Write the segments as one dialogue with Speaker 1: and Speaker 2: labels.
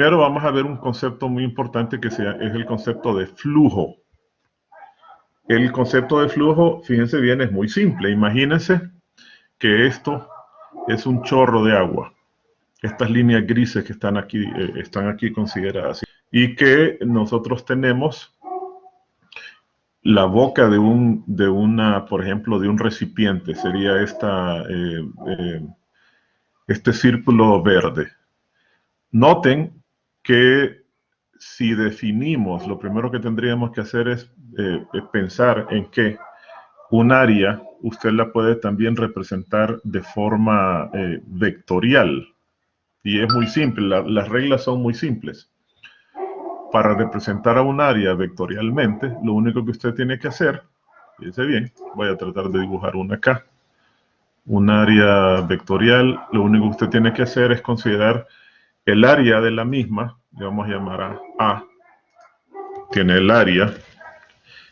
Speaker 1: primero vamos a ver un concepto muy importante es el concepto de flujo. El concepto de flujo, fíjense bien, es muy simple. Imagínense que esto es un chorro de agua. Estas líneas grises que están aquí consideradas. Y que nosotros tenemos la boca por ejemplo, de un recipiente. Sería este círculo verde. Noten que si definimos, lo primero que tendríamos que hacer es pensar en que un área usted la puede también representar de forma vectorial. Y es muy simple, las reglas son muy simples. Para representar a un área vectorialmente, lo único que usted tiene que hacer, fíjense bien, voy a tratar de dibujar una acá. Un área vectorial, lo único que usted tiene que hacer es considerar el área de la misma, le vamos a llamar A, tiene el área,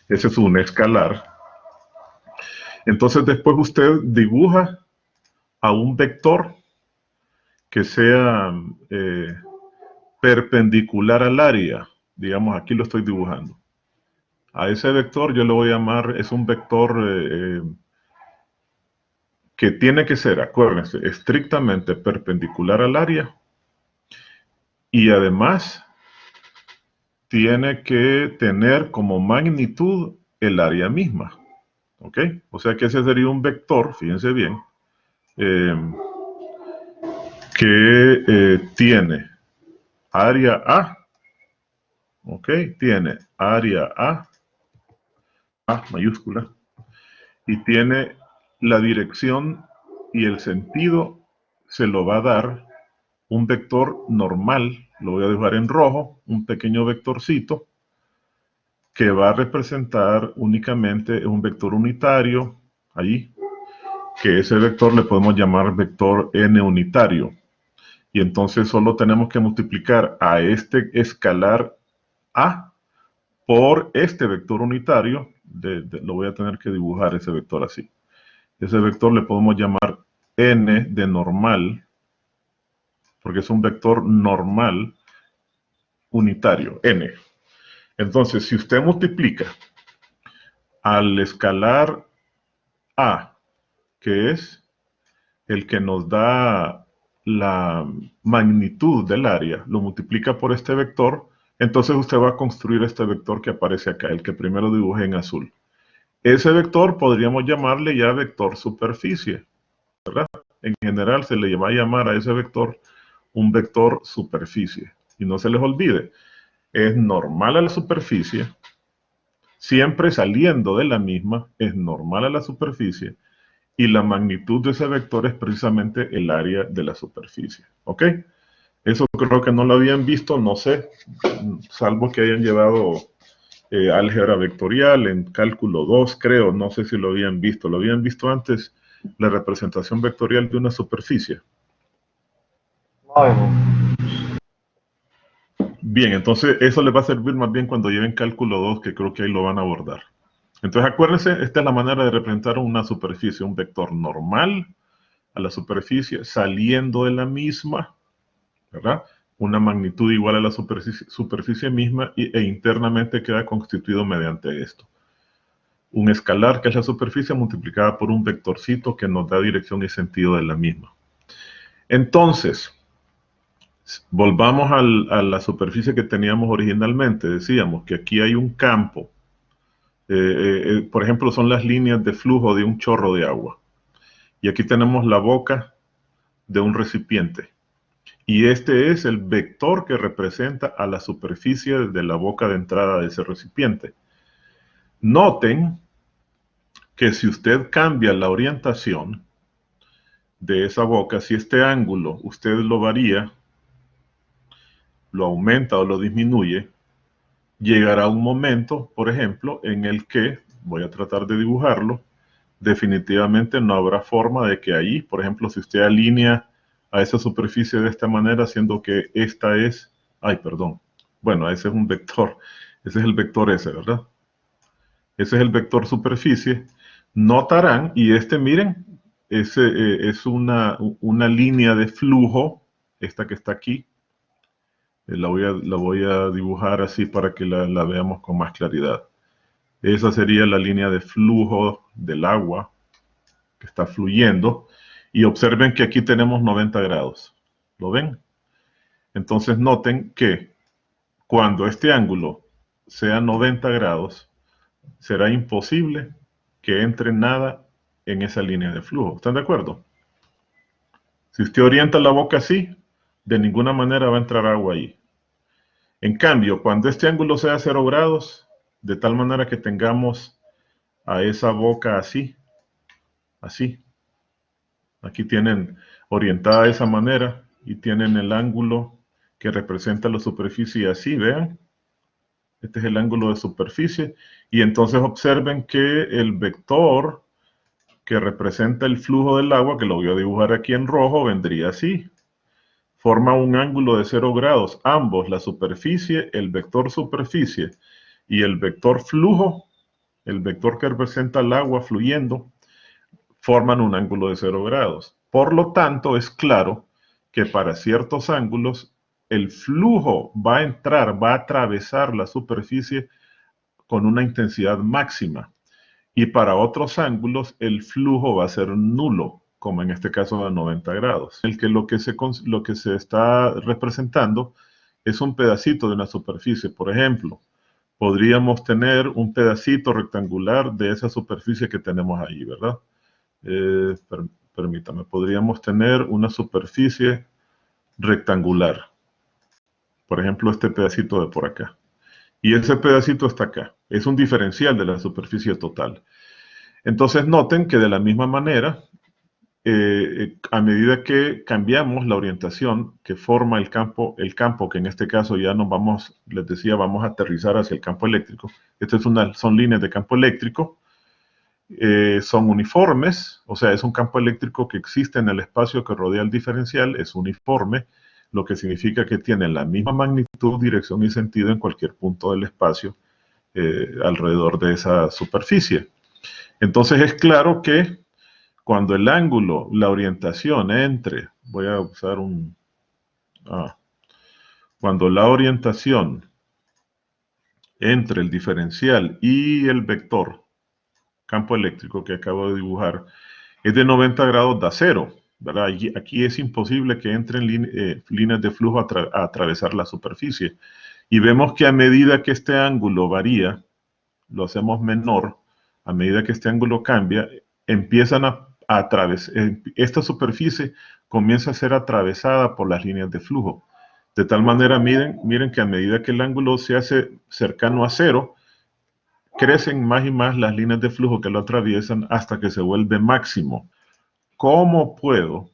Speaker 1: ese es un escalar. Entonces después usted dibuja a un vector que sea perpendicular al área. Digamos, aquí lo estoy dibujando. A ese vector yo le voy a llamar, es un vector que tiene que ser, acuérdense, estrictamente perpendicular al área y además tiene que tener como magnitud el área misma. ¿Ok? O sea que ese sería un vector, fíjense bien, que tiene área A, ¿ok? Tiene área A mayúscula, y tiene la dirección y el sentido se lo va a dar un vector normal, lo voy a dibujar en rojo, un pequeño vectorcito, que va a representar únicamente un vector unitario, ahí, que ese vector le podemos llamar vector n unitario. Y entonces solo tenemos que multiplicar a este escalar A por este vector unitario. Lo voy a tener que dibujar ese vector así. Ese vector le podemos llamar n de normal, porque es un vector normal unitario, n. Entonces, si usted multiplica al escalar A, que es el que nos da la magnitud del área, lo multiplica por este vector, entonces usted va a construir este vector que aparece acá, el que primero dibujé en azul. Ese vector podríamos llamarle ya vector superficie, ¿verdad? En general se le va a llamar a ese vector un vector superficie. Y no se les olvide, es normal a la superficie, siempre saliendo de la misma, es normal a la superficie, y la magnitud de ese vector es precisamente el área de la superficie. ¿Ok? Eso creo que no lo habían visto, no sé, salvo que hayan llevado álgebra vectorial en cálculo 2, creo, no sé si lo habían visto. ¿Lo habían visto antes, la representación vectorial de una superficie? Bien, entonces eso les va a servir más bien cuando lleven cálculo 2, que creo que ahí lo van a abordar. Entonces acuérdense, esta es la manera de representar una superficie, un vector normal a la superficie, saliendo de la misma, ¿verdad? Una magnitud igual a la superficie misma e internamente queda constituido mediante esto. Un escalar, que es la superficie, multiplicada por un vectorcito que nos da dirección y sentido de la misma. Entonces, volvamos a la superficie que teníamos originalmente. Decíamos que aquí hay un campo. Por ejemplo, son las líneas de flujo de un chorro de agua. Y aquí tenemos la boca de un recipiente. Y este es el vector que representa a la superficie de la boca de entrada de ese recipiente. Noten que si usted cambia la orientación de esa boca, si este ángulo usted lo varía, lo aumenta o lo disminuye, llegará un momento, por ejemplo, en el que, voy a tratar de dibujarlo, definitivamente no habrá forma de que ahí, por ejemplo, si usted alinea a esa superficie de esta manera, haciendo que esta es, bueno, ese es un vector, ese es el vector S, ¿verdad? Ese es el vector superficie. Notarán, y miren, es una línea de flujo, esta que está aquí, La voy a dibujar así para que la veamos con más claridad. Esa sería la línea de flujo del agua que está fluyendo. Y observen que aquí tenemos 90 grados. ¿Lo ven? Entonces noten que cuando este ángulo sea 90 grados, será imposible que entre nada en esa línea de flujo. ¿Están de acuerdo? Si usted orienta la boca así, de ninguna manera va a entrar agua ahí. En cambio, cuando este ángulo sea 0 grados, de tal manera que tengamos a esa boca así, así. Aquí tienen orientada de esa manera y tienen el ángulo que representa la superficie así, vean. Este es el ángulo de superficie. Y entonces observen que el vector que representa el flujo del agua, que lo voy a dibujar aquí en rojo, vendría así. Forma un ángulo de 0 grados. Ambos, la superficie, el vector superficie y el vector flujo, el vector que representa el agua fluyendo, forman un ángulo de 0 grados. Por lo tanto, es claro que para ciertos ángulos el flujo va a entrar, va a atravesar la superficie con una intensidad máxima. Y para otros ángulos el flujo va a ser nulo, como en este caso de 90 grados. El que lo que se está representando es un pedacito de una superficie. Por ejemplo, podríamos tener un pedacito rectangular de esa superficie que tenemos ahí, ¿verdad? Permítame, podríamos tener una superficie rectangular. Por ejemplo, este pedacito de por acá. Y ese pedacito está acá. Es un diferencial de la superficie total. Entonces noten que de la misma manera, a medida que cambiamos la orientación que forma el campo que en este caso ya nos vamos, les decía, vamos a aterrizar hacia el campo eléctrico. Estas son líneas de campo eléctrico. Son uniformes, o sea, es un campo eléctrico que existe en el espacio que rodea el diferencial, es uniforme, lo que significa que tiene la misma magnitud, dirección y sentido en cualquier punto del espacio alrededor de esa superficie. Entonces es claro que cuando el ángulo, la orientación entre, voy a usar cuando la orientación entre el diferencial y el vector, campo eléctrico que acabo de dibujar, es de 90 grados, da cero, ¿verdad? Aquí es imposible que entren líneas de flujo a atravesar la superficie. Y vemos que a medida que este ángulo varía, lo hacemos menor, a medida que este ángulo cambia, empiezan a atravesar, esta superficie comienza a ser atravesada por las líneas de flujo. De tal manera, miren que a medida que el ángulo se hace cercano a cero, crecen más y más las líneas de flujo que lo atraviesan hasta que se vuelve máximo. ¿Cómo puedo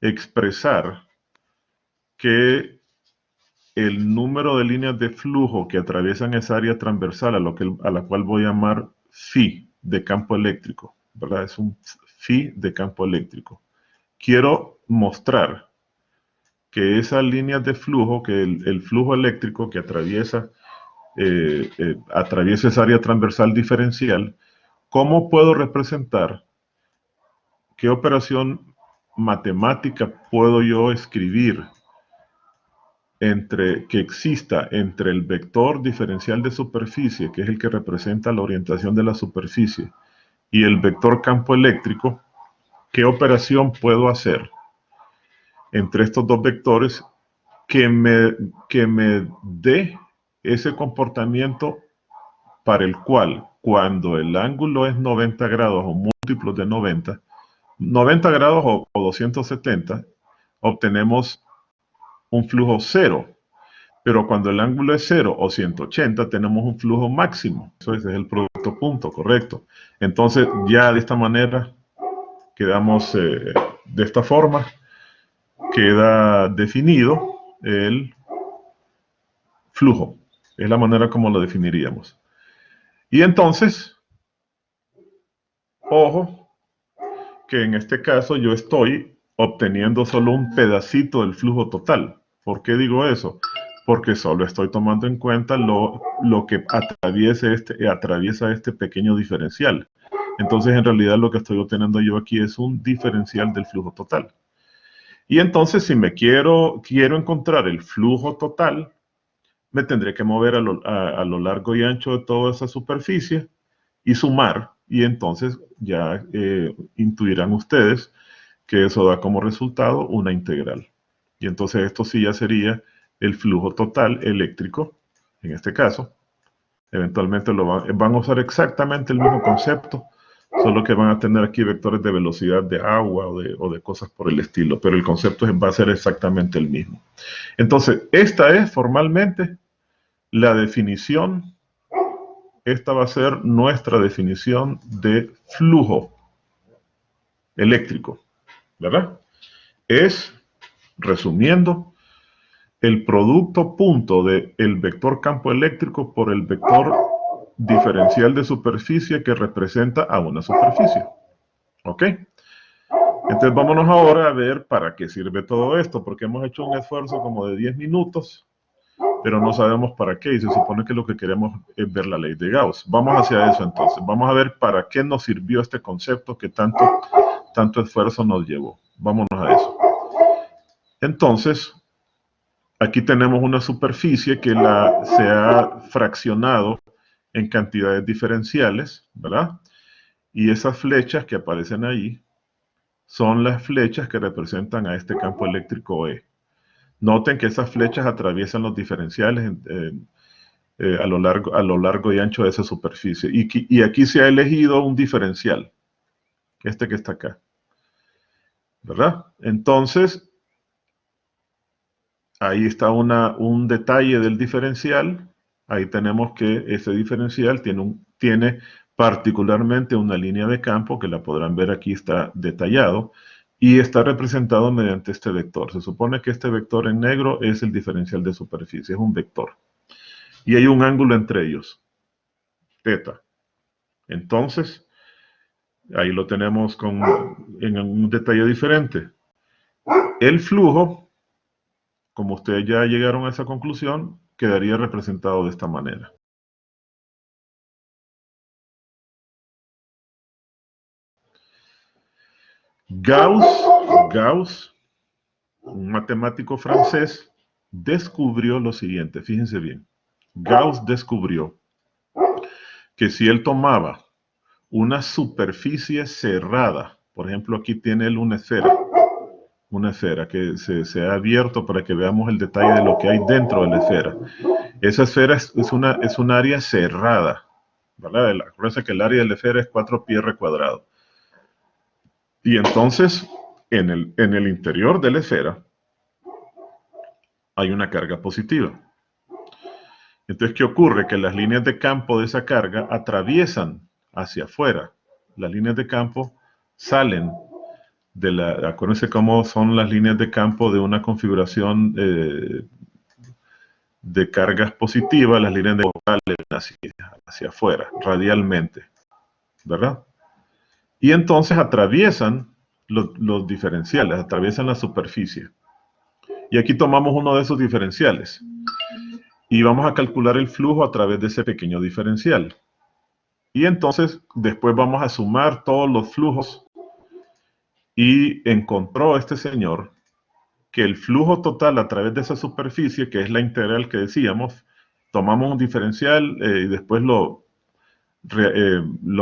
Speaker 1: expresar que el número de líneas de flujo que atraviesan esa área transversal a la cual voy a llamar phi de campo eléctrico, ¿verdad? Es un phi de campo eléctrico. Quiero mostrar que esas líneas de flujo, que el flujo eléctrico que atraviesa esa área transversal diferencial, ¿cómo puedo representar qué operación matemática puedo yo escribir que exista entre el vector diferencial de superficie, que es el que representa la orientación de la superficie, y el vector campo eléctrico? ¿Qué operación puedo hacer entre estos dos vectores que me dé ese comportamiento para el cual, cuando el ángulo es 90 grados o múltiplos de 90 grados o 270, obtenemos un flujo cero? Pero cuando el ángulo es 0 o 180, tenemos un flujo máximo. Ese es el producto punto, correcto. Entonces, ya de esta manera, quedamos de esta forma, queda definido el flujo. Es la manera como lo definiríamos. Y entonces, ojo, que en este caso yo estoy obteniendo solo un pedacito del flujo total. ¿Por qué digo eso? Porque solo estoy tomando en cuenta lo que atraviesa este pequeño diferencial. Entonces, en realidad, lo que estoy obteniendo yo aquí es un diferencial del flujo total. Y entonces, si me quiero encontrar el flujo total, me tendré que mover a lo largo y ancho de toda esa superficie y sumar. Y entonces ya intuirán ustedes que eso da como resultado una integral. Y entonces esto sí ya sería el flujo total eléctrico, en este caso. Eventualmente van a usar exactamente el mismo concepto, solo que van a tener aquí vectores de velocidad de agua o de cosas por el estilo, pero el concepto va a ser exactamente el mismo. Entonces, esta es formalmente la definición, esta va a ser nuestra definición de flujo eléctrico, ¿verdad? Es, resumiendo, el producto punto del vector campo eléctrico por el vector diferencial de superficie que representa a una superficie. ¿Ok? Entonces vámonos ahora a ver para qué sirve todo esto, porque hemos hecho un esfuerzo como de 10 minutos, pero no sabemos para qué, y se supone que lo que queremos es ver la ley de Gauss. Vamos hacia eso entonces. Vamos a ver para qué nos sirvió este concepto que tanto esfuerzo nos llevó. Vámonos a eso. Entonces, aquí tenemos una superficie que se ha fraccionado en cantidades diferenciales, ¿verdad? Y esas flechas que aparecen ahí son las flechas que representan a este campo eléctrico E. Noten que esas flechas atraviesan los diferenciales a lo largo y ancho de esa superficie. Y aquí se ha elegido un diferencial, este que está acá, ¿verdad? Entonces, ahí está un detalle del diferencial. Ahí tenemos que ese diferencial tiene particularmente una línea de campo, que la podrán ver aquí, está detallado, y está representado mediante este vector. Se supone que este vector en negro es el diferencial de superficie, es un vector. Y hay un ángulo entre ellos, θ. Entonces, ahí lo tenemos en un detalle diferente. El flujo, como ustedes ya llegaron a esa conclusión, quedaría representado de esta manera. Gauss, un matemático francés, descubrió lo siguiente, fíjense bien. Gauss descubrió que si él tomaba una superficie cerrada, por ejemplo, aquí tiene él una esfera que se ha abierto para que veamos el detalle de lo que hay dentro de la esfera. Esa esfera es un área cerrada, ¿verdad? Acuérdense que el área de la esfera es 4πr². Y entonces, en el interior de la esfera hay una carga positiva. Entonces, ¿qué ocurre? Que las líneas de campo de esa carga atraviesan hacia afuera. Las líneas de campo salen acuérdense cómo son las líneas de campo de una configuración de cargas positivas, las líneas de salen hacia afuera, radialmente, ¿verdad? Y entonces atraviesan los diferenciales, atraviesan la superficie. Y aquí tomamos uno de esos diferenciales. Y vamos a calcular el flujo a través de ese pequeño diferencial. Y entonces después vamos a sumar todos los flujos. Y encontró este señor que el flujo total a través de esa superficie, que es la integral que decíamos, tomamos un diferencial y después lo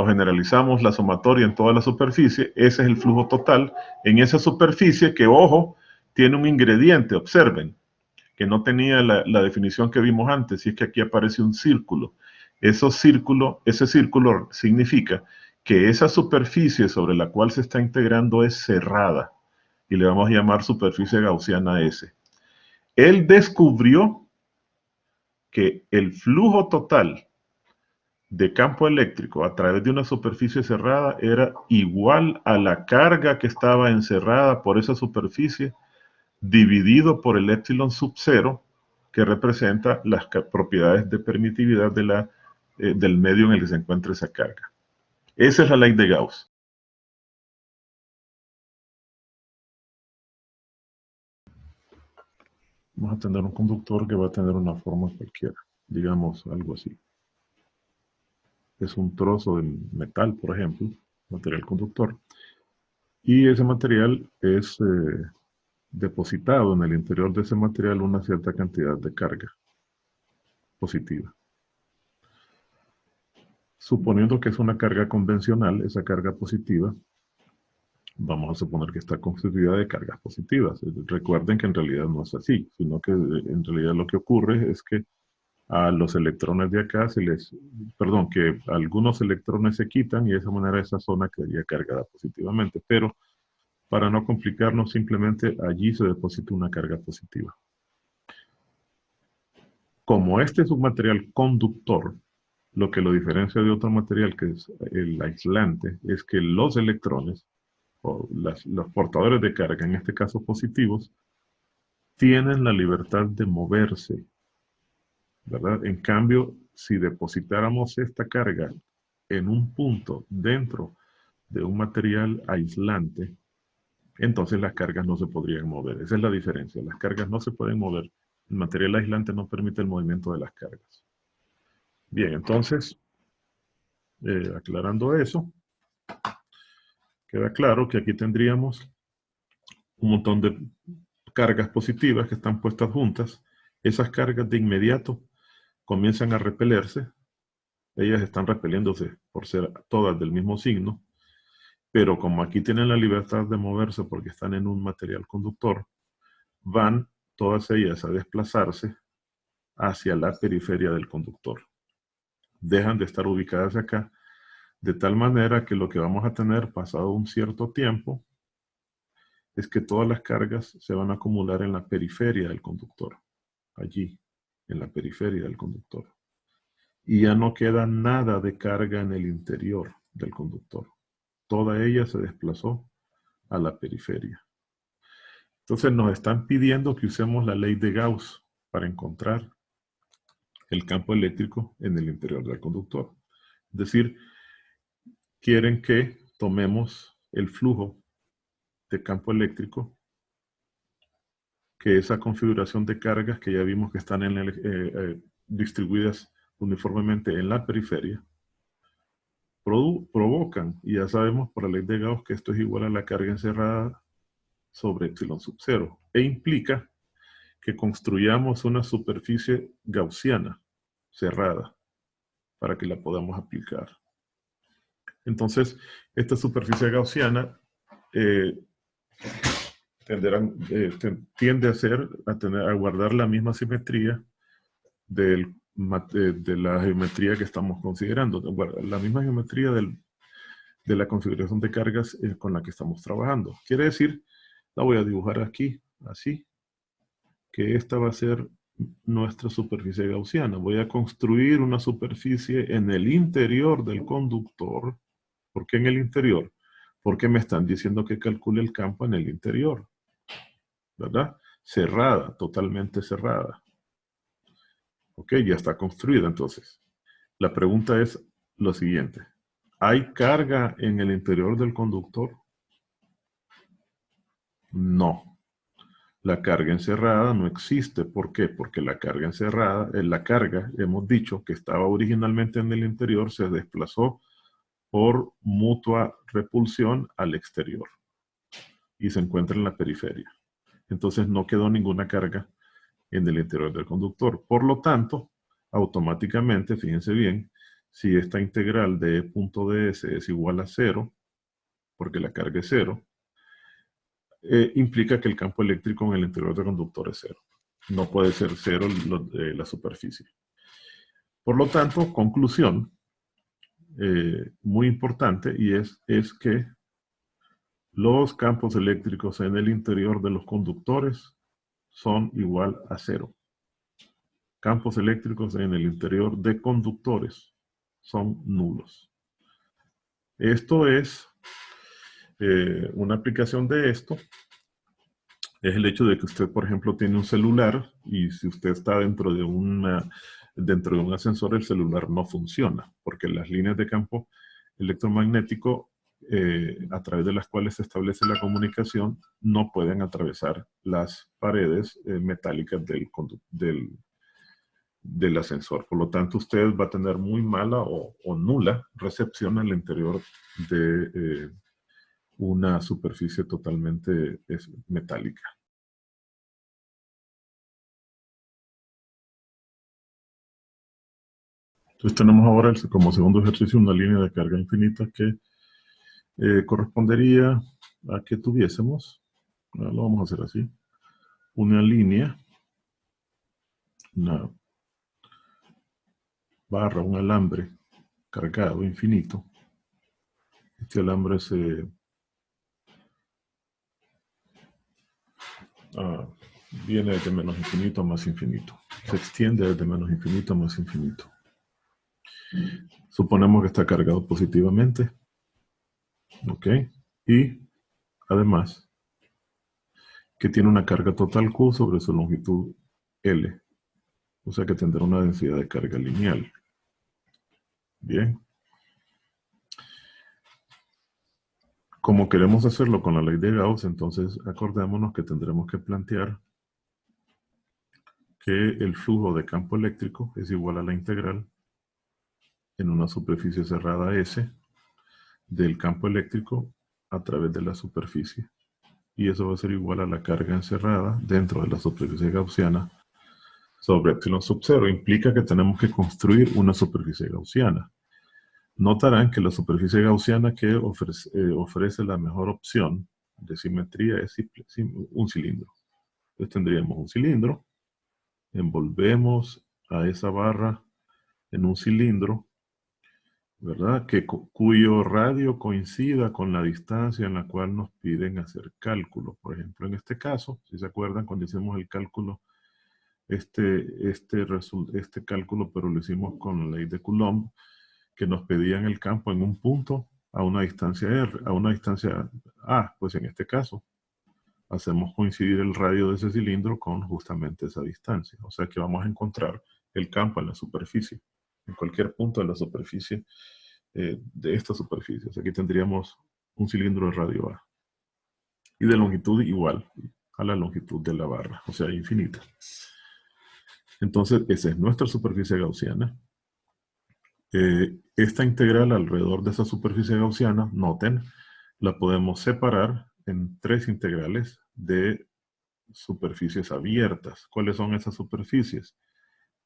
Speaker 1: generalizamos, la sumatoria en toda la superficie, ese es el flujo total en esa superficie que, ojo, tiene un ingrediente, observen, que no tenía la definición que vimos antes, y es que aquí aparece un círculo. Ese círculo significa que esa superficie sobre la cual se está integrando es cerrada, y le vamos a llamar superficie gaussiana S. Él descubrió que el flujo total de campo eléctrico a través de una superficie cerrada era igual a la carga que estaba encerrada por esa superficie dividido por el epsilon sub 0, que representa las propiedades de permitividad del medio en el que se encuentra esa carga. Esa es la ley de Gauss. Vamos a tener un conductor que va a tener una forma cualquiera, digamos algo así. Es un trozo de metal, por ejemplo, material conductor, y ese material es depositado en el interior de ese material una cierta cantidad de carga positiva. Suponiendo que es una carga convencional, esa carga positiva, vamos a suponer que está constituida de cargas positivas. Recuerden que en realidad no es así, sino que en realidad lo que ocurre es que a los electrones de acá que algunos electrones se quitan y de esa manera esa zona quedaría cargada positivamente. Pero para no complicarnos, simplemente allí se deposita una carga positiva. Como este es un material conductor, lo que lo diferencia de otro material que es el aislante es que los electrones o los portadores de carga, en este caso positivos, tienen la libertad de moverse, ¿verdad? En cambio, si depositáramos esta carga en un punto dentro de un material aislante, entonces las cargas no se podrían mover. Esa es la diferencia. Las cargas no se pueden mover. El material aislante no permite el movimiento de las cargas. Bien, entonces, aclarando eso, queda claro que aquí tendríamos un montón de cargas positivas que están puestas juntas. Esas cargas de inmediato comienzan a repelerse. Ellas están repeliéndose por ser todas del mismo signo, pero como aquí tienen la libertad de moverse porque están en un material conductor, van todas ellas a desplazarse hacia la periferia del conductor. Dejan de estar ubicadas acá, de tal manera que lo que vamos a tener pasado un cierto tiempo es que todas las cargas se van a acumular en la periferia del conductor, allí, en la periferia del conductor. Y ya no queda nada de carga en el interior del conductor. Toda ella se desplazó a la periferia. Entonces nos están pidiendo que usemos la ley de Gauss para encontrar el campo eléctrico en el interior del conductor. Es decir, quieren que tomemos el flujo de campo eléctrico, que esa configuración de cargas que ya vimos que están distribuidas uniformemente en la periferia, provocan, y ya sabemos por la ley de Gauss que esto es igual a la carga encerrada sobre epsilon sub 0, e implica que construyamos una superficie gaussiana cerrada para que la podamos aplicar. Entonces, esta superficie gaussiana tiende a guardar la misma simetría de la geometría que estamos considerando, la misma geometría de la configuración de cargas con la que estamos trabajando. Quiere decir, la voy a dibujar aquí, así, que esta va a ser nuestra superficie gaussiana. Voy a construir una superficie en el interior del conductor. ¿Por qué en el interior? Porque me están diciendo que calcule el campo en el interior, ¿verdad? Cerrada, totalmente cerrada. Ok, ya está construida entonces. La pregunta es lo siguiente. ¿Hay carga en el interior del conductor? No. La carga encerrada no existe. ¿Por qué? Porque la carga encerrada, la carga, hemos dicho que estaba originalmente en el interior, se desplazó por mutua repulsión al exterior y se encuentra en la periferia. Entonces no quedó ninguna carga en el interior del conductor. Por lo tanto, automáticamente, fíjense bien, si esta integral de E punto ds es igual a 0, porque la carga es 0, implica que el campo eléctrico en el interior del conductor es 0. No puede ser 0 la superficie. Por lo tanto, conclusión muy importante, y es que los campos eléctricos en el interior de los conductores son igual a 0. Campos eléctricos en el interior de conductores son nulos. Esto es una aplicación de esto. Es el hecho de que usted, por ejemplo, tiene un celular y si usted está dentro de un ascensor, el celular no funciona porque las líneas de campo electromagnético a través de las cuales se establece la comunicación no pueden atravesar las paredes metálicas del ascensor. Por lo tanto, usted va a tener muy mala o nula recepción al interior de una superficie totalmente metálica. Entonces tenemos ahora como segundo ejercicio una línea de carga infinita que correspondería a que tuviésemos, lo vamos a hacer así, una línea, una barra, un alambre cargado infinito. Este alambre viene desde menos infinito a más infinito. Se extiende desde menos infinito a más infinito. Suponemos que está cargado positivamente. ¿Ok? Y además que tiene una carga total Q sobre su longitud L. O sea que tendrá una densidad de carga lineal. Bien. Como queremos hacerlo con la ley de Gauss, entonces acordémonos que tendremos que plantear que el flujo de campo eléctrico es igual a la integral en una superficie cerrada S del campo eléctrico a través de la superficie. Y eso va a ser igual a la carga encerrada dentro de la superficie gaussiana sobre epsilon sub 0. Implica que tenemos que construir una superficie gaussiana. Notarán que la superficie gaussiana que ofrece la mejor opción de simetría es un cilindro. Entonces tendríamos un cilindro, envolvemos a esa barra en un cilindro, ¿verdad? Cuyo radio coincida con la distancia en la cual nos piden hacer cálculo. Por ejemplo, en este caso, si se acuerdan, cuando hicimos el cálculo, este cálculo, pero lo hicimos con la ley de Coulomb, que nos pedían el campo en un punto a una distancia R, a una distancia A. Pues en este caso, hacemos coincidir el radio de ese cilindro con justamente esa distancia. O sea que vamos a encontrar el campo en la superficie, en cualquier punto de la superficie, de esta superficie. O sea, aquí tendríamos un cilindro de radio A. Y de longitud igual a la longitud de la barra, o sea, infinita. Entonces, esa es nuestra superficie gaussiana. Esta integral alrededor de esa superficie gaussiana, noten, la podemos separar en tres integrales de superficies abiertas. ¿Cuáles son esas superficies?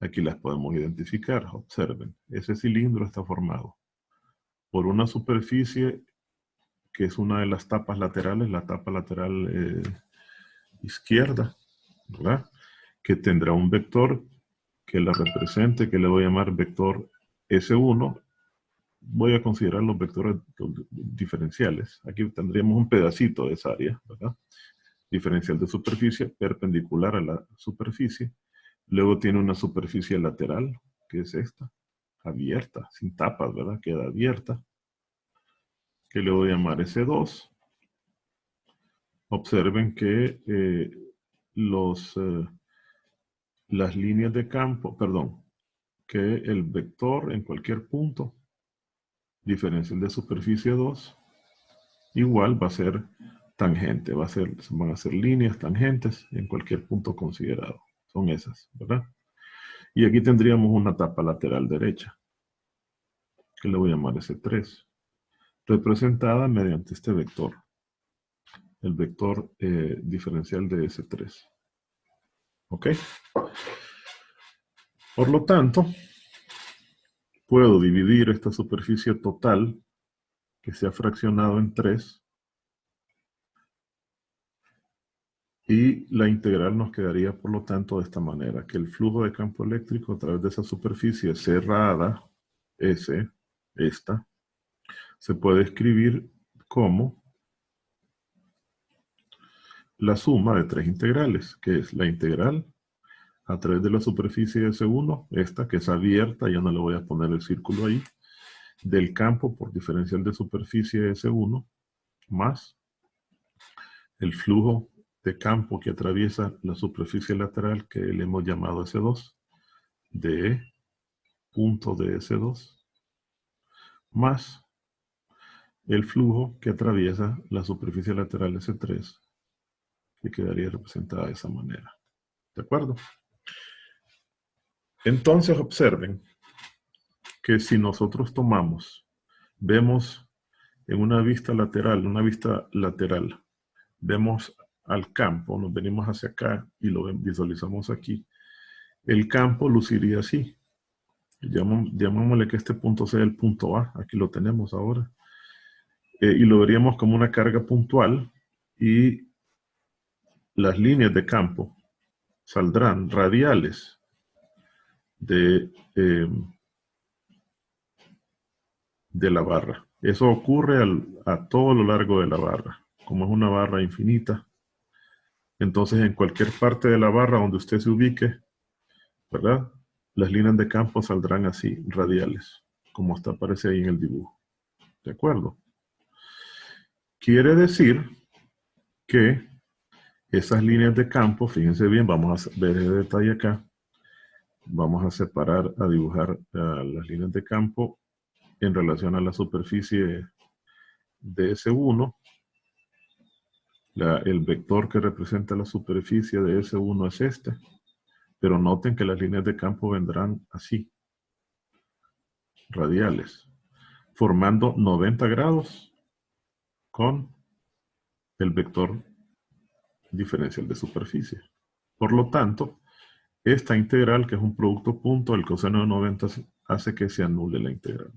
Speaker 1: Aquí las podemos identificar. Observen, ese cilindro está formado por una superficie que es una de las tapas laterales, la tapa lateral izquierda, ¿verdad? Que tendrá un vector que la represente, que le voy a llamar vector S1. Voy a considerar los vectores diferenciales. Aquí tendríamos un pedacito de esa área, ¿verdad? Diferencial de superficie perpendicular a la superficie. Luego tiene una superficie lateral, que es esta, abierta, sin tapas, ¿verdad? Queda abierta, que le voy a llamar S2. Observen que las líneas de campo, perdón, que el vector en cualquier punto diferencial de superficie 2 igual va a ser tangente, van a ser líneas tangentes en cualquier punto considerado. Son esas, ¿verdad? Y aquí tendríamos una tapa lateral derecha, que le voy a llamar S3, representada mediante este vector, el vector diferencial de S3. ¿Ok? Por lo tanto, puedo dividir esta superficie total, que se ha fraccionado en 3, y la integral nos quedaría, por lo tanto, de esta manera, que el flujo de campo eléctrico a través de esa superficie cerrada, S, esta, se puede escribir como la suma de tres integrales, que es la integral a través de la superficie S1, esta que es abierta, ya no le voy a poner el círculo ahí, del campo por diferencial de superficie S1, más el flujo de campo que atraviesa la superficie lateral que le hemos llamado S2, de punto de S2, más el flujo que atraviesa la superficie lateral S3, que quedaría representada de esa manera. ¿De acuerdo? Entonces observen que si nosotros vemos en una vista lateral, vemos al campo, nos venimos hacia acá y lo visualizamos aquí, el campo luciría así. Llamémosle que este punto sea el punto A. Aquí lo tenemos ahora. Y lo veríamos como una carga puntual y las líneas de campo saldrán radiales de la barra. Eso ocurre a todo lo largo de la barra. Como es una barra infinita, entonces en cualquier parte de la barra donde usted se ubique, ¿verdad? Las líneas de campo saldrán así, radiales, como hasta aparece ahí en el dibujo. ¿De acuerdo? Quiere decir que esas líneas de campo, fíjense bien, vamos a ver el detalle acá. Vamos a separar, a dibujar las líneas de campo en relación a la superficie de S1. El vector que representa la superficie de S1 es este. Pero noten que las líneas de campo vendrán así, radiales, formando 90 grados con el vector diferencial de superficie. Por lo tanto, esta integral, que es un producto punto, el coseno de 90 hace que se anule la integral.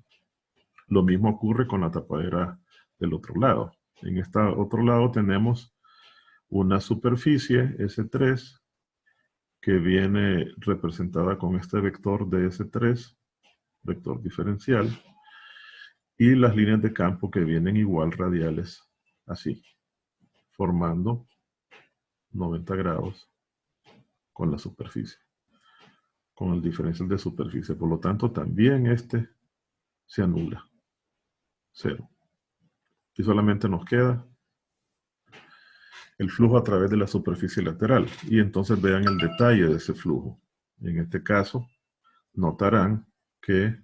Speaker 1: Lo mismo ocurre con la tapadera del otro lado. En este otro lado tenemos una superficie S3 que viene representada con este vector de S3, vector diferencial, y las líneas de campo que vienen igual radiales, así, formando 90 grados con la superficie, con el diferencial de superficie. Por lo tanto, también este se anula, 0. Y solamente nos queda el flujo a través de la superficie lateral. Y entonces vean el detalle de ese flujo. En este caso, notarán que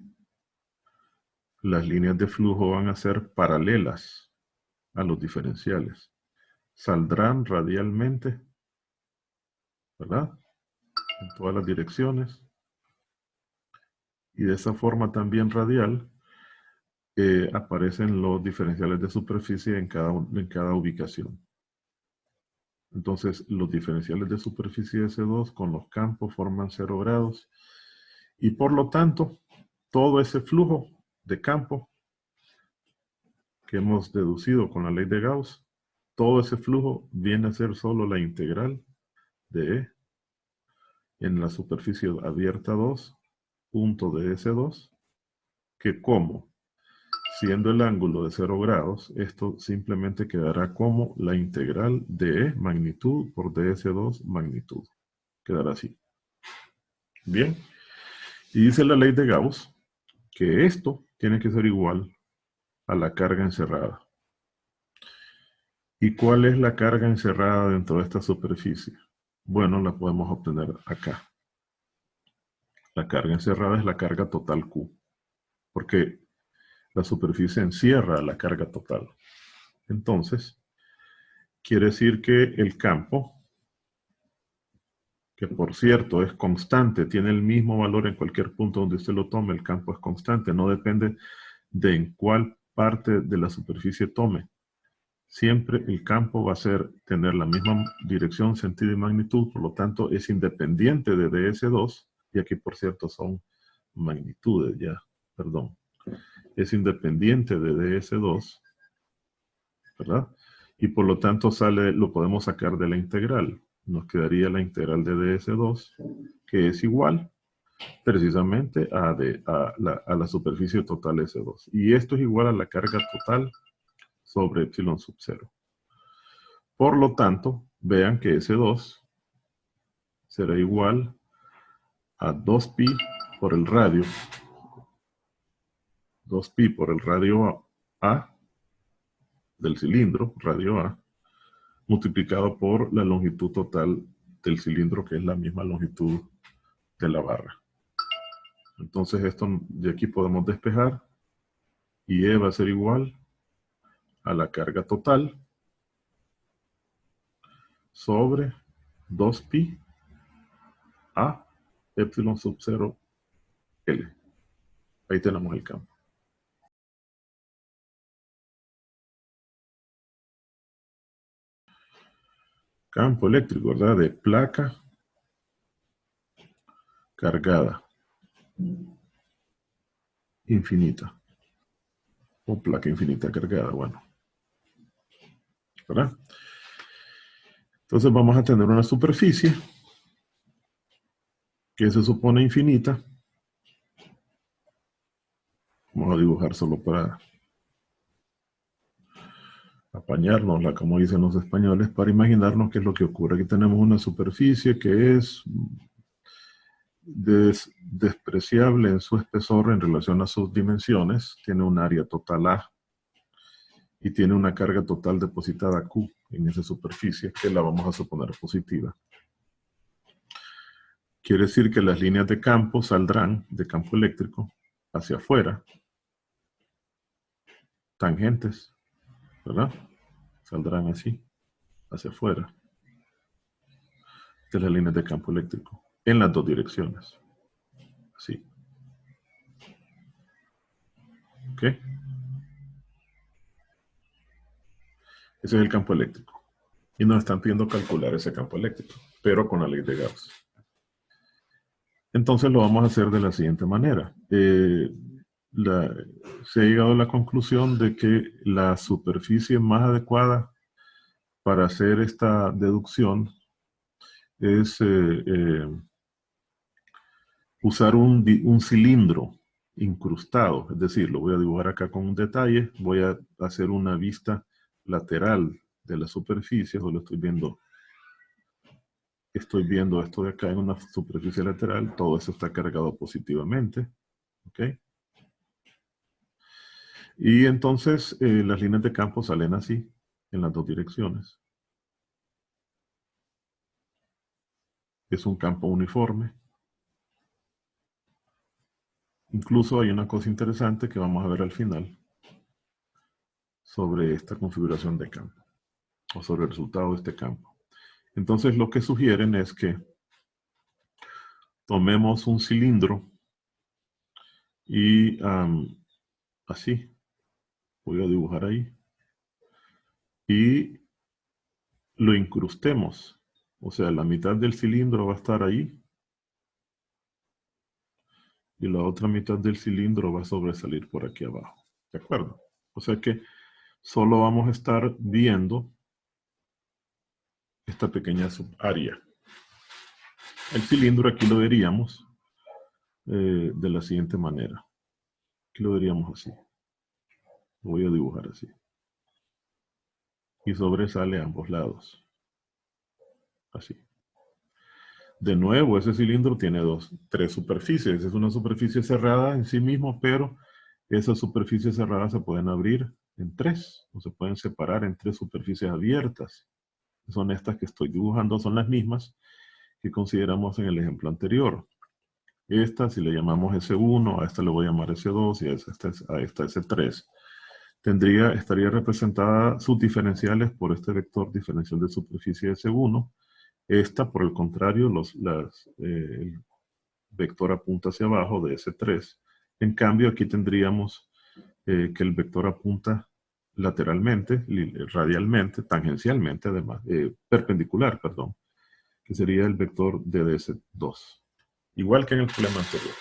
Speaker 1: las líneas de flujo van a ser paralelas a los diferenciales. Saldrán radialmente, ¿verdad? En todas las direcciones. Y de esa forma también radial aparecen los diferenciales de superficie en cada ubicación. Entonces, los diferenciales de superficie S2 con los campos forman 0 grados. Y por lo tanto, todo ese flujo de campo que hemos deducido con la ley de Gauss, todo ese flujo viene a ser solo la integral de E en la superficie abierta 2, punto de S2, que como, siendo el ángulo de 0 grados, esto simplemente quedará como la integral de E magnitud por ds2 magnitud. Quedará así. Bien. Y dice la ley de Gauss que esto tiene que ser igual a la carga encerrada. ¿Y cuál es la carga encerrada dentro de esta superficie? Bueno, la podemos obtener acá. La carga encerrada es la carga total Q, porque la superficie encierra la carga total. Entonces, quiere decir que el campo, que por cierto es constante, tiene el mismo valor en cualquier punto donde usted lo tome, el campo es constante, no depende de en cuál parte de la superficie tome. Siempre el campo va a tener la misma dirección, sentido y magnitud, por lo tanto es independiente de ds2, y aquí por cierto son magnitudes ya, perdón. Es independiente de ds2, ¿verdad? Y por lo tanto lo podemos sacar de la integral. Nos quedaría la integral de ds2, que es igual precisamente a la superficie total S2. Y esto es igual a la carga total sobre epsilon sub 0. Por lo tanto, vean que S2 será igual a 2pi por el radio, 2pi por el radio A del cilindro, radio A, multiplicado por la longitud total del cilindro, que es la misma longitud de la barra. Entonces esto de aquí podemos despejar y E va a ser igual a la carga total sobre 2pi a epsilon sub 0 L. Ahí tenemos el campo. Campo eléctrico, ¿verdad? De placa cargada. infinita. O placa infinita cargada, bueno. ¿Verdad? Entonces vamos a tener una superficie que se supone infinita. Vamos a dibujar solo para apañárnosla, como dicen los españoles, para imaginarnos qué es lo que ocurre. Aquí tenemos una superficie que es despreciable en su espesor en relación a sus dimensiones. Tiene un área total A y tiene una carga total depositada Q en esa superficie, que la vamos a suponer positiva. Quiere decir que las líneas de campo saldrán de campo eléctrico hacia afuera, tangentes, ¿verdad? Saldrán así, hacia afuera, de las líneas de campo eléctrico, en las dos direcciones. Así. ¿Ok? Ese es el campo eléctrico. Y nos están pidiendo calcular ese campo eléctrico, pero con la ley de Gauss. Entonces lo vamos a hacer de la siguiente manera. Se ha llegado a la conclusión de que la superficie más adecuada para hacer esta deducción es usar un cilindro incrustado, es decir, lo voy a dibujar acá con un detalle, voy a hacer una vista lateral de la superficie, solo estoy viendo esto de acá en una superficie lateral, todo eso está cargado positivamente, ¿ok? Y entonces las líneas de campo salen así, en las dos direcciones. Es un campo uniforme. Incluso hay una cosa interesante que vamos a ver al final sobre esta configuración de campo, o sobre el resultado de este campo. Entonces lo que sugieren es que tomemos un cilindro y así, voy a dibujar ahí, y lo incrustemos. O sea, la mitad del cilindro va a estar ahí y la otra mitad del cilindro va a sobresalir por aquí abajo. ¿De acuerdo? O sea que solo vamos a estar viendo esta pequeña subárea. El cilindro aquí lo veríamos de la siguiente manera. Aquí lo veríamos así. Lo voy a dibujar así. Y sobresale a ambos lados. Así. De nuevo, ese cilindro tiene tres superficies. Es una superficie cerrada en sí mismo, pero esas superficies cerradas se pueden abrir en tres, o se pueden separar en tres superficies abiertas. Son estas que estoy dibujando, son las mismas que consideramos en el ejemplo anterior. Esta, si le llamamos S1, a esta le voy a llamar S2 y a esta S3. Estaría representada sus diferenciales por este vector diferencial de superficie S1. Esta, por el contrario, el vector apunta hacia abajo de S3. En cambio, aquí tendríamos que el vector apunta lateralmente, radialmente, tangencialmente, además, perpendicular, perdón, que sería el vector de DS2. Igual que en el problema anterior.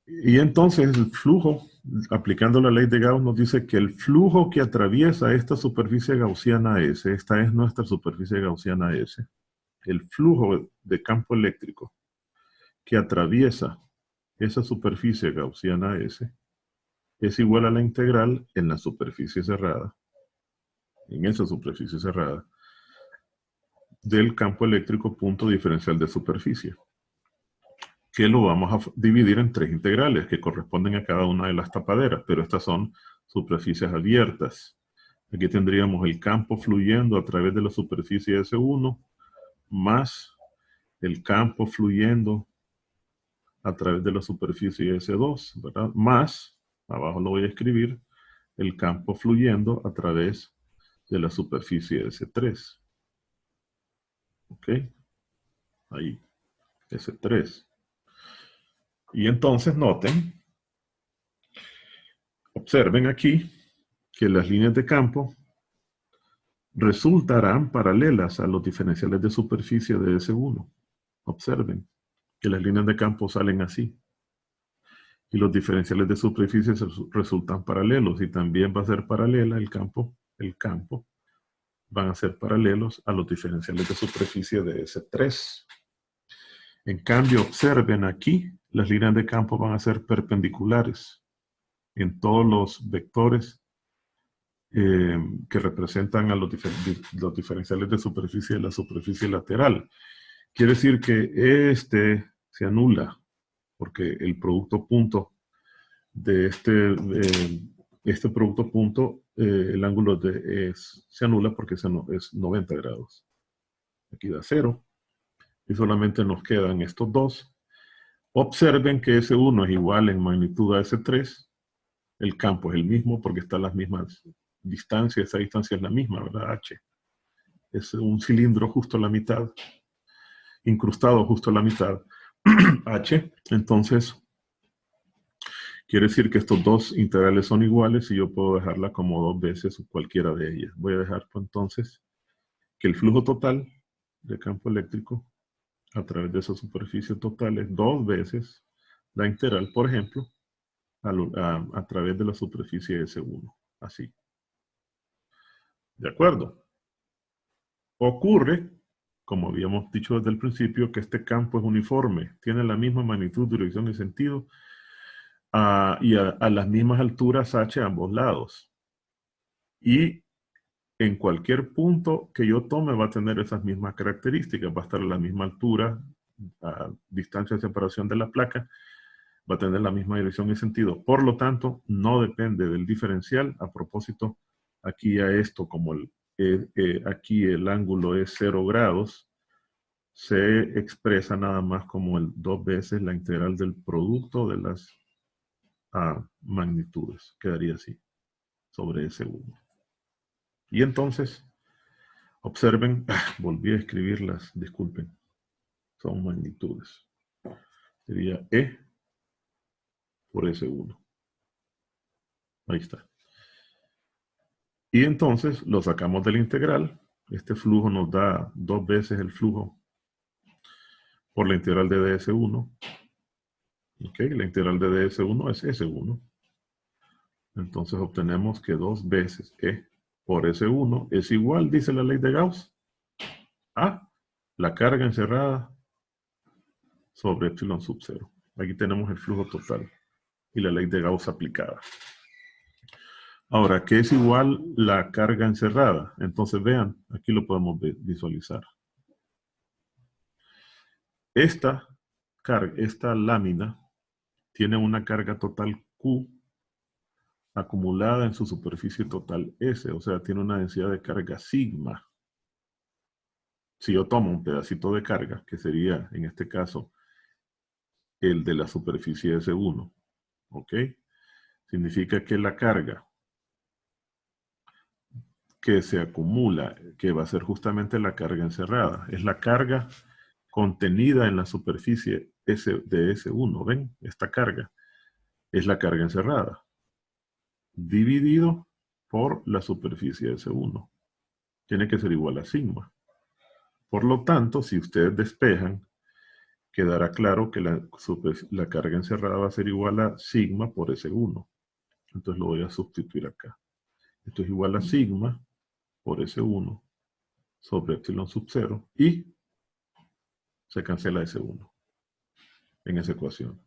Speaker 1: Y entonces el flujo, aplicando la ley de Gauss, nos dice que el flujo que atraviesa esta superficie gaussiana S, esta es nuestra superficie gaussiana S, el flujo de campo eléctrico que atraviesa esa superficie gaussiana S es igual a la integral en la superficie cerrada, en esa superficie cerrada, del campo eléctrico punto diferencial de superficie, que lo vamos a dividir en tres integrales que corresponden a cada una de las tapaderas, pero estas son superficies abiertas. Aquí tendríamos el campo fluyendo a través de la superficie S1 más el campo fluyendo a través de la superficie S2, ¿verdad? Más, abajo lo voy a escribir, el campo fluyendo a través de la superficie S3. ¿Ok? Ahí, S3. Y entonces noten, observen aquí que las líneas de campo resultarán paralelas a los diferenciales de superficie de S1. Observen que las líneas de campo salen así. y los diferenciales de superficie resultan paralelos, y también va a ser paralela el campo van a ser paralelos a los diferenciales de superficie de S3. En cambio, observen aquí, las líneas de campo van a ser perpendiculares en todos los vectores que representan a los diferenciales de superficie de la superficie lateral. Quiere decir que este se anula, porque el producto punto de este producto punto, el ángulo se anula porque es 90 grados. Aquí da 0. Y solamente nos quedan estos dos. Observen que S1 es igual en magnitud a S3. El campo es el mismo porque están las mismas distancias. Esa distancia es la misma, ¿verdad? H. Es un cilindro justo a la mitad, incrustado justo a la mitad. H. Entonces, quiere decir que estos dos integrales son iguales y yo puedo dejarla como 2 veces cualquiera de ellas. Voy a dejar entonces que el flujo total de campo eléctrico a través de esa superficie total es 2 veces la integral, por ejemplo, a través de la superficie S1. Así. ¿De acuerdo? Ocurre, como habíamos dicho desde el principio, que este campo es uniforme, tiene la misma magnitud, dirección y sentido, y a las mismas alturas H a ambos lados. Y en cualquier punto que yo tome va a tener esas mismas características, va a estar a la misma altura, a distancia de separación de la placa, va a tener la misma dirección y sentido. Por lo tanto, no depende del diferencial. A propósito, aquí a esto, como aquí el ángulo es 0 grados, se expresa nada más como el 2 veces la integral del producto de las magnitudes. Quedaría así, sobre S1. Y entonces, observen, volví a escribirlas, disculpen, son magnitudes. Sería E por S1. Ahí está. Y entonces lo sacamos de la integral. Este flujo nos da 2 veces el flujo por la integral de ds1. ¿Ok? La integral de ds1 es S1. Entonces obtenemos que 2 veces E por S1 es igual, dice la ley de Gauss, a la carga encerrada sobre epsilon sub 0. Aquí tenemos el flujo total y la ley de Gauss aplicada. Ahora, ¿qué es igual la carga encerrada? Entonces vean, aquí lo podemos visualizar. Esta lámina tiene una carga total Q acumulada en su superficie total S, o sea, tiene una densidad de carga sigma. Si yo tomo un pedacito de carga, que sería en este caso el de la superficie S1, ¿ok? Significa que la carga que se acumula, que va a ser justamente la carga encerrada, es la carga contenida en la superficie de S1, ¿ven? Esta carga es la carga encerrada, dividido por la superficie S1. Tiene que ser igual a sigma. Por lo tanto, si ustedes despejan, quedará claro que la carga encerrada va a ser igual a sigma por S1. Entonces lo voy a sustituir acá. Esto es igual a sigma por S1 sobre epsilon sub 0 y se cancela S1 en esa ecuación.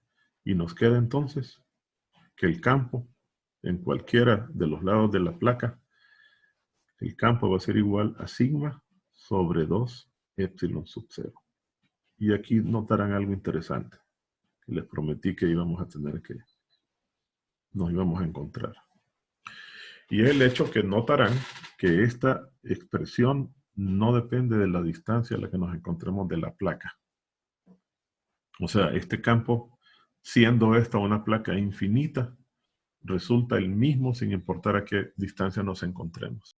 Speaker 1: Y nos queda entonces que el campo en cualquiera de los lados de la placa, el campo va a ser igual a sigma sobre 2 epsilon sub 0. Y aquí notarán algo interesante, que les prometí que nos íbamos a encontrar. Y es el hecho que notarán que esta expresión no depende de la distancia a la que nos encontremos de la placa. O sea, este campo, siendo esta una placa infinita, resulta el mismo sin importar a qué distancia nos encontremos.